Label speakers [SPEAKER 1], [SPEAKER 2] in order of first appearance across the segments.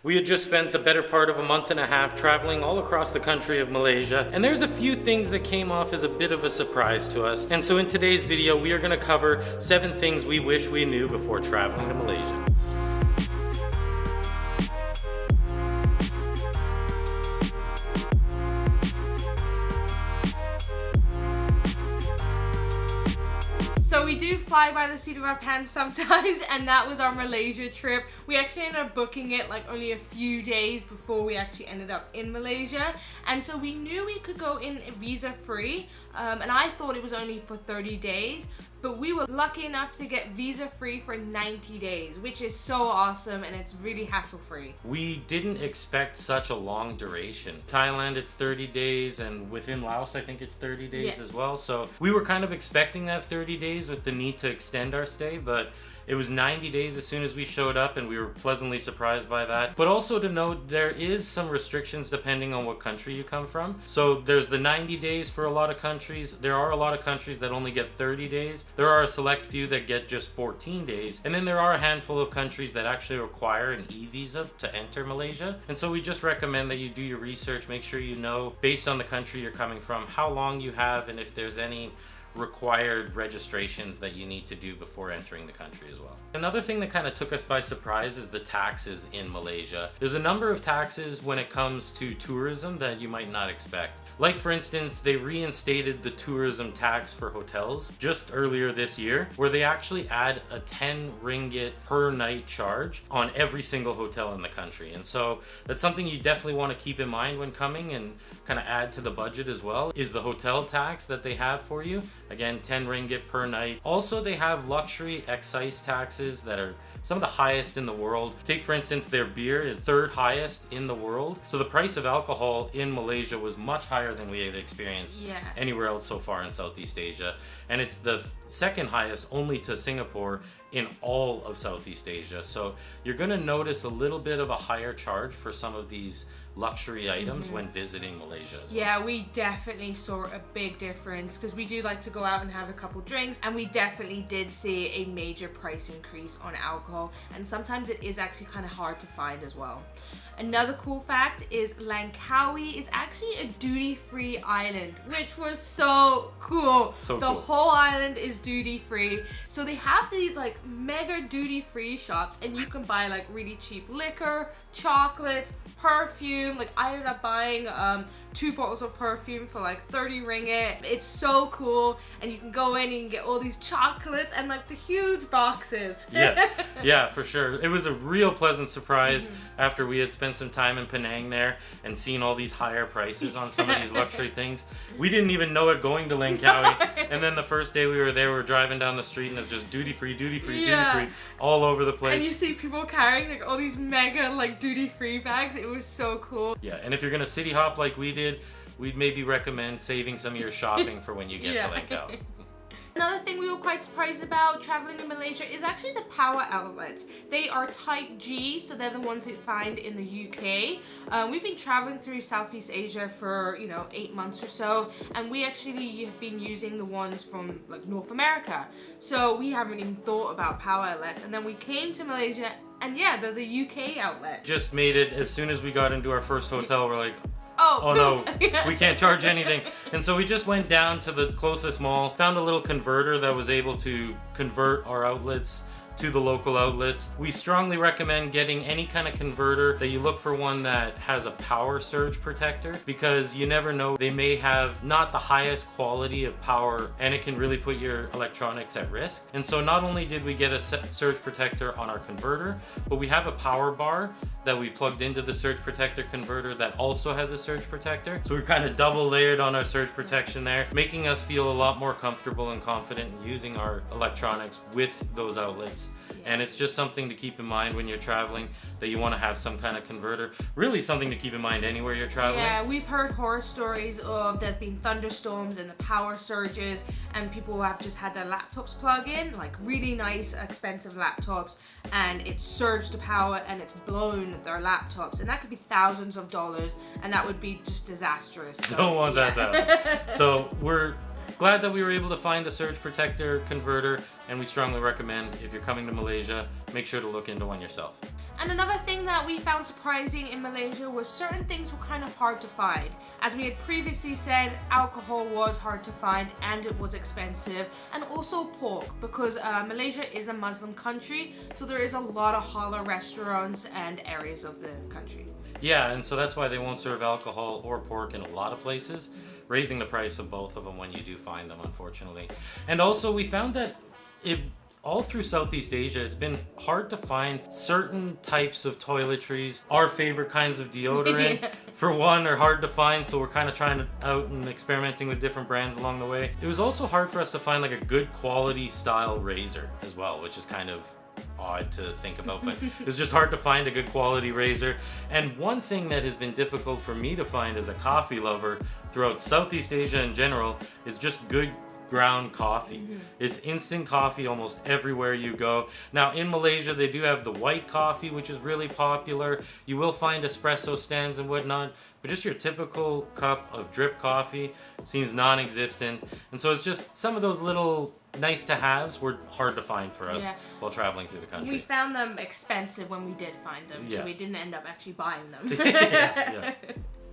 [SPEAKER 1] We had just spent the better part of a month and a half traveling all across the country of Malaysia, and there's a few things that came off as a bit of a surprise to us. And so in today's video, we are going to cover 7 things we wish we knew before traveling to Malaysia.
[SPEAKER 2] So we do fly by the seat of our pants sometimes, and that was our Malaysia trip. We actually ended up booking it like only a few days before we actually ended up in Malaysia. And so we knew we could go in visa free, and I thought it was only for 30 days. But we were lucky enough to get visa free for 90 days, which is so awesome, and it's really hassle free.
[SPEAKER 1] We didn't expect such a long duration. Thailand, it's 30 days, and within Laos, I think it's 30 days as well. So we were kind of expecting that 30 days with the need to extend our stay, but it was 90 days as soon as we showed up, and we were pleasantly surprised by that. But also to note, there is some restrictions depending on what country you come from. So there's the 90 days for a lot of countries. There are a lot of countries that only get 30 days. There are a select few that get just 14 days. And then there are a handful of countries that actually require an e-visa to enter Malaysia. And so we just recommend that you do your research, make sure you know, based on the country you're coming from, how long you have and if there's any required registrations that you need to do before entering the country as well. Another thing that kind of took us by surprise is the taxes in Malaysia. There's a number of taxes when it comes to tourism that you might not expect. Like for instance, they reinstated the tourism tax for hotels just earlier this year, where they actually add a 10 ringgit per night charge on every single hotel in the country. And so that's something you definitely want to keep in mind when coming and kind of add to the budget as well, is the hotel tax that they have for you. Again, 10 ringgit per night. Also, they have luxury excise taxes that are some of the highest in the world. Take for instance, their beer is 3rd highest in the world. So the price of alcohol in Malaysia was much higher than we had experienced anywhere else so far in Southeast Asia. And it's the 2nd highest only to Singapore in all of Southeast Asia. So you're gonna notice a little bit of a higher charge for some of these luxury items when visiting Malaysia as well.
[SPEAKER 2] Yeah, we definitely saw a big difference because we do like to go out and have a couple drinks, and we definitely did see a major price increase on alcohol, and sometimes it is actually kind of hard to find as well. Another cool fact is Langkawi is actually a duty-free island, which was so cool. The whole island is duty-free. So they have these like mega duty-free shops, and you can buy like really cheap liquor, chocolate, perfume. Like I ended up buying 2 bottles of perfume for like 30 ringgit. It's so cool, and you can go in and you can get all these chocolates and like the huge boxes.
[SPEAKER 1] Yeah, for sure. It was a real pleasant surprise after we had spent some time in Penang there and seen all these higher prices on some of these luxury things. We didn't even know it going to Langkawi, and then the first day we were there, we were driving down the street and it's just duty free, duty free, duty free all over the place.
[SPEAKER 2] And you see people carrying like all these mega like duty free bags. It was so cool.
[SPEAKER 1] Yeah, and if you're gonna city hop like we did, we'd maybe recommend saving some of your shopping for when you get to Langkawi.
[SPEAKER 2] Another thing we were quite surprised about traveling in Malaysia is actually the power outlets. They are type G, so they're the ones that you find in the UK. We've been traveling through Southeast Asia for, 8 months or so, and we actually have been using the ones from like North America. So we haven't even thought about power outlets, and then we came to Malaysia, and yeah, they're the UK outlet.
[SPEAKER 1] Just made it, as soon as we got into our first hotel, we're like,
[SPEAKER 2] oh
[SPEAKER 1] no, we can't charge anything. And so we just went down to the closest mall, found a little converter that was able to convert our outlets to the local outlets. We strongly recommend getting any kind of converter that you look for one that has a power surge protector, because you never know, they may have not the highest quality of power and it can really put your electronics at risk. And so not only did we get a surge protector on our converter, but we have a power bar that we plugged into the surge protector converter that also has a surge protector. So we're kind of double layered on our surge protection there, making us feel a lot more comfortable and confident in using our electronics with those outlets. And it's just something to keep in mind when you're traveling, that you want to have some kind of converter. Really something to keep in mind anywhere you're traveling.
[SPEAKER 2] Yeah, we've heard horror stories of there being thunderstorms and the power surges, and people have just had their laptops plug in, like really nice expensive laptops, and it's surged the power and it's blown their laptops, and that could be thousands of dollars, and that would be just disastrous. So,
[SPEAKER 1] don't want that to happen. So we're glad that we were able to find a surge protector converter, and we strongly recommend, if you're coming to Malaysia, make sure to look into one yourself.
[SPEAKER 2] And another thing that we found surprising in Malaysia was certain things were kind of hard to find. As we had previously said, alcohol was hard to find and it was expensive, and also pork, because Malaysia is a Muslim country, so there is a lot of halal restaurants and areas of the country.
[SPEAKER 1] Yeah, and so that's why they won't serve alcohol or pork in a lot of places, raising the price of both of them when you do find them, unfortunately. And also we found that all through Southeast Asia, it's been hard to find certain types of toiletries. Our favorite kinds of deodorant, for one, are hard to find, so we're kind of trying out and experimenting with different brands along the way. It was also hard for us to find like a good quality style razor as well, which is kind of odd to think about, but it was just hard to find a good quality razor. And one thing that has been difficult for me to find as a coffee lover throughout Southeast Asia in general is just good ground coffee. It's instant coffee almost everywhere you go. Now in Malaysia they do have the white coffee, which is really popular. You will find espresso stands and whatnot, but just your typical cup of drip coffee seems non-existent. And so it's just some of those little nice to haves were hard to find for us while traveling through the country.
[SPEAKER 2] We found them expensive when we did find them, so we didn't end up actually buying them.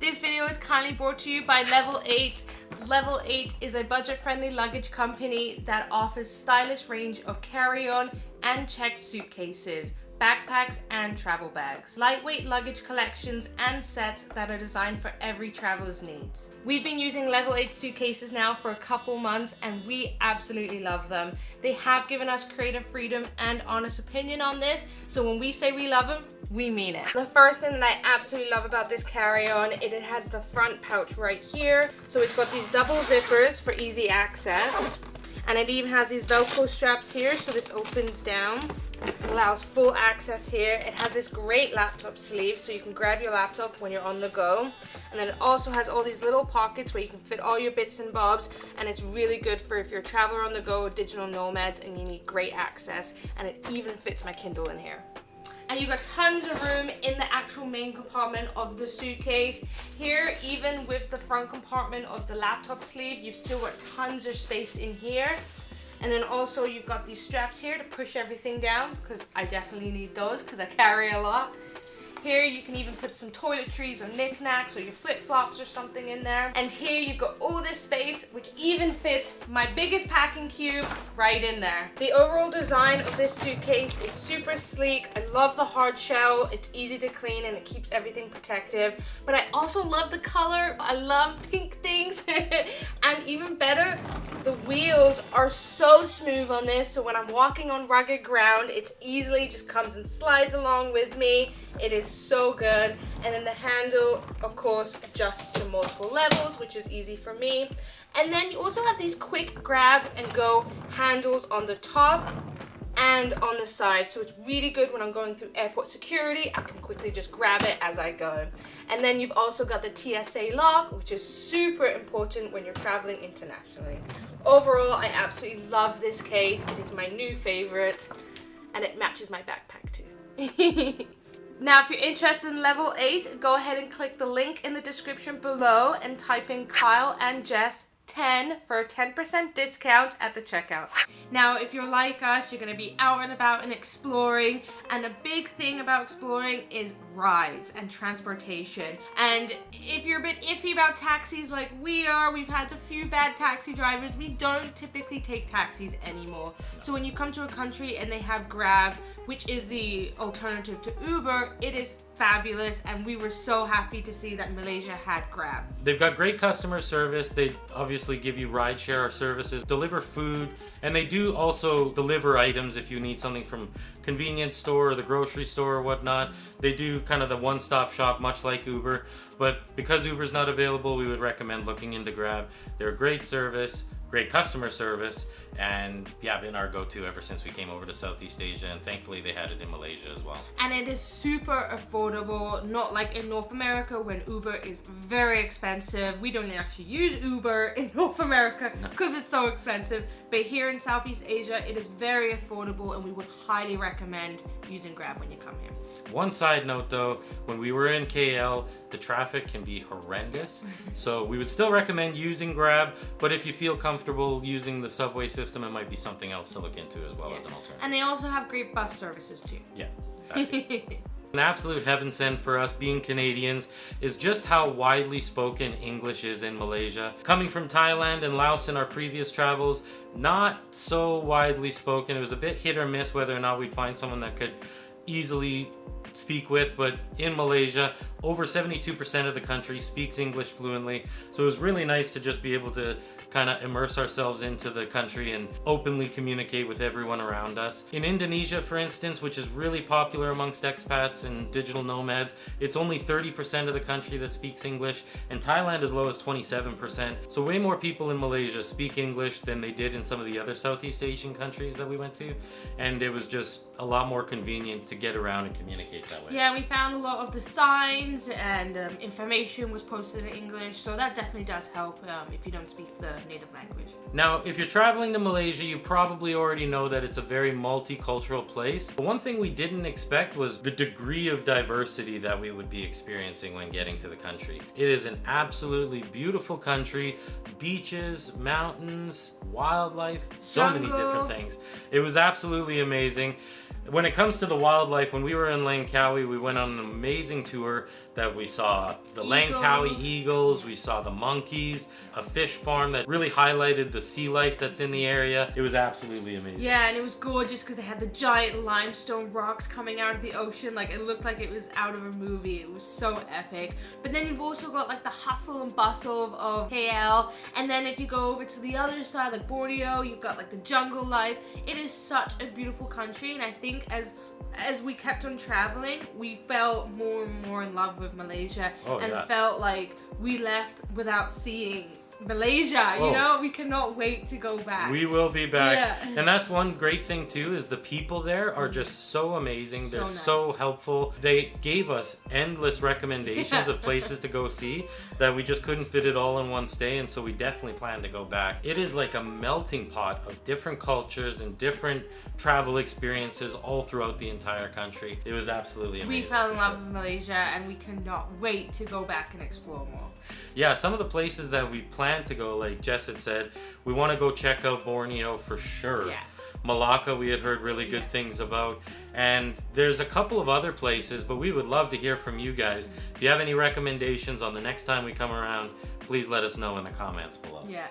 [SPEAKER 2] This video is kindly brought to you by Level 8. Level 8 is a budget-friendly luggage company that offers stylish range of carry-on and checked suitcases, backpacks and travel bags, lightweight luggage collections and sets that are designed for every traveler's needs. We've been using Level 8 suitcases now for a couple months and we absolutely love them. They have given us creative freedom and honest opinion on this, so when we say we love them, we mean it. The first thing that I absolutely love about this carry-on, it has the front pouch right here. So it's got these double zippers for easy access. And it even has these Velcro straps here, so this opens down. It allows full access here. It has this great laptop sleeve, so you can grab your laptop when you're on the go. And then it also has all these little pockets where you can fit all your bits and bobs, and it's really good for if you're a traveler on the go, digital nomads, and you need great access. And it even fits my Kindle in here. And you've got tons of room in the actual main compartment of the suitcase. Here, even with the front compartment of the laptop sleeve, you've still got tons of space in here. And then also you've got these straps here to push everything down, because I definitely need those because I carry a lot. Here you can even put some toiletries or knickknacks or your flip-flops or something in there. And here you've got all this space, which even fits my biggest packing cube right in there. The overall design of this suitcase is super sleek. I love the hard shell. It's easy to clean and it keeps everything protective. But I also love the color. I love pink things. And even better, the wheels are so smooth on this. So when I'm walking on rugged ground, it easily just comes and slides along with me. It is so good. And then the handle, of course, adjusts to multiple levels, which is easy for me. And then you also have these quick grab and go handles on the top and on the side, so it's really good when I'm going through airport security. I can quickly just grab it as I go. And then you've also got the TSA lock, which is super important when you're traveling internationally. Overall, I absolutely love this case. It is my new favorite, and it matches my backpack too. Now, if you're interested in Level 8, go ahead and click the link in the description below and type in Kyle and Jess 10 for a 10% discount at the checkout. Now, if you're like us, you're going to be out and about and exploring, and a big thing about exploring is rides and transportation. And if you're a bit iffy about taxis like we are, we've had a few bad taxi drivers, we don't typically take taxis anymore. So when you come to a country and they have Grab, which is the alternative to Uber, it is fabulous, and we were so happy to see that Malaysia had Grab.
[SPEAKER 1] They've got great customer service. They obviously give you rideshare services, deliver food, and they do also deliver items if you need something from convenience store or the grocery store or whatnot. They do kind of the one-stop shop, much like Uber, but because Uber's not available, we would recommend looking into Grab. They're a great service, great customer service, and yeah, been our go-to ever since we came over to Southeast Asia, and thankfully they had it in Malaysia as well.
[SPEAKER 2] And it is super affordable, not like in North America when Uber is very expensive. We don't actually use Uber in North America because it's so expensive, but here in Southeast Asia it is very affordable, and we would highly recommend using Grab when you come here.
[SPEAKER 1] One side note though, when we were in KL, the traffic can be horrendous. So we would still recommend using Grab, but if you feel comfortable using the subway system, it might be something else to look into as well as an alternative.
[SPEAKER 2] And they also have great bus services too.
[SPEAKER 1] Yeah, that too. An absolute heaven sent for us being Canadians is just how widely spoken English is in Malaysia. Coming from Thailand and Laos in our previous travels, not so widely spoken. It was a bit hit or miss whether or not we'd find someone that could easily speak with, but in Malaysia, over 72% of the country speaks English fluently. So it was really nice to just be able to kind of immerse ourselves into the country and openly communicate with everyone around us. In Indonesia, for instance, which is really popular amongst expats and digital nomads, it's only 30% of the country that speaks English, and Thailand as low as 27%. So way more people in Malaysia speak English than they did in some of the other Southeast Asian countries that we went to, and it was just a lot more convenient to get around and communicate that way.
[SPEAKER 2] Yeah, we found a lot of the signs and information was posted in English, so that definitely does help if you don't speak the native language.
[SPEAKER 1] Now, if you're traveling to Malaysia, you probably already know that it's a very multicultural place. But one thing we didn't expect was the degree of diversity that we would be experiencing when getting to the country. It is an absolutely beautiful country, beaches, mountains, wildlife, so many different things. It was absolutely amazing. When it comes to the wildlife, when we were in Langkawi, we went on an amazing tour that we saw the Langkawi eagles, we saw the monkeys, a fish farm that really highlighted the sea life that's in the area. It was absolutely amazing.
[SPEAKER 2] Yeah, and it was gorgeous because they had the giant limestone rocks coming out of the ocean. Like, it looked like it was out of a movie. It was so epic. But then you've also got like the hustle and bustle of KL. And then if you go over to the other side, like Borneo, you've got like the jungle life. It is such a beautiful country, and I think as we kept on traveling, we fell more and more in love with Malaysia felt like we left without seeing Malaysia. You know, we cannot wait to go back.
[SPEAKER 1] We will be back. And that's one great thing too, is the people there are just so amazing. They're so helpful. They gave us endless recommendations of places to go see that we just couldn't fit it all in one stay, and so we definitely plan to go back. It is like a melting pot of different cultures and different travel experiences all throughout the entire country. It was absolutely amazing.
[SPEAKER 2] We fell in love with Malaysia, and we cannot wait to go back and explore more.
[SPEAKER 1] Yeah, some of the places that we plan to go, like Jess had said, we want to go check out Borneo for sure.
[SPEAKER 2] Yeah.
[SPEAKER 1] Malacca, we had heard really good things about. And there's a couple of other places, but we would love to hear from you guys. If you have any recommendations on the next time we come around, please let us know in the comments below.
[SPEAKER 2] Yeah.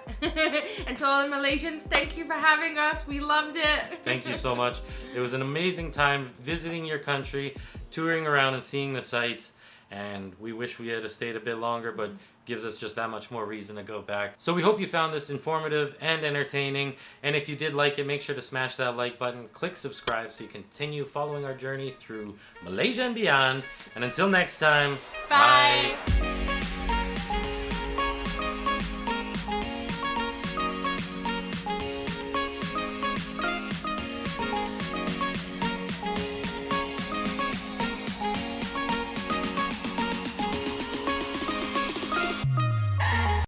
[SPEAKER 2] And to all the Malaysians, thank you for having us. We loved it.
[SPEAKER 1] Thank you so much. It was an amazing time visiting your country, touring around and seeing the sights. And we wish we had stayed a bit longer, but gives us just that much more reason to go back. So we hope you found this informative and entertaining. And if you did like it, make sure to smash that like button, click subscribe so you continue following our journey through Malaysia and beyond. And until next time,
[SPEAKER 2] bye.